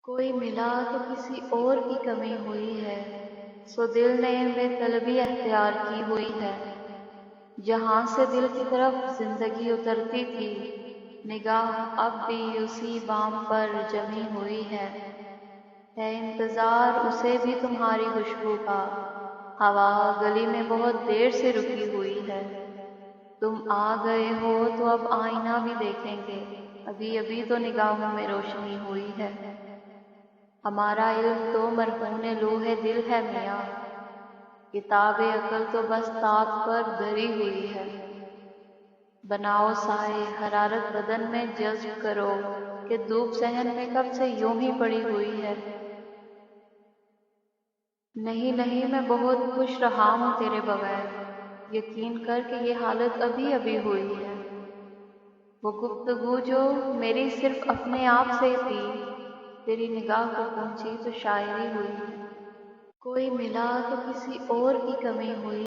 کوئی ملا تو کسی اور کی کمی ہوئی ہے، سو دل نے بے طلبی اختیار کی ہوئی ہے۔ جہاں سے دل کی طرف زندگی اترتی تھی، نگاہ اب بھی اسی بام پر جمی ہوئی ہے انتظار اسے بھی تمہاری خوشبو کا، ہوا گلی میں بہت دیر سے رکی ہوئی ہے۔ تم آ گئے ہو تو اب آئینہ بھی دیکھیں گے، ابھی ابھی تو نگاہوں میں روشنی ہوئی ہے۔ ہمارا علم تو مرہون لوح دل ہے میاں، کتاب عقل تو بس طاق پر دھری ہوئی ہے۔ بناؤ سائے حرارت بدن میں جذب کرو کہ دھوپ صحن میں کب سے یوں ہی پڑی ہوئی ہے۔ نہیں نہیں میں بہت خوش رہا ہوں تیرے بغیر، یقین کر کہ یہ حالت ابھی ابھی ہوئی ہے۔ وہ گفتگو جو میری صرف اپنے آپ سے تھی، تیری نگاہ کو پہنچی تو شاعری ہوئی ہے۔ کوئی ملا تو کسی اور کی کمی ہوئی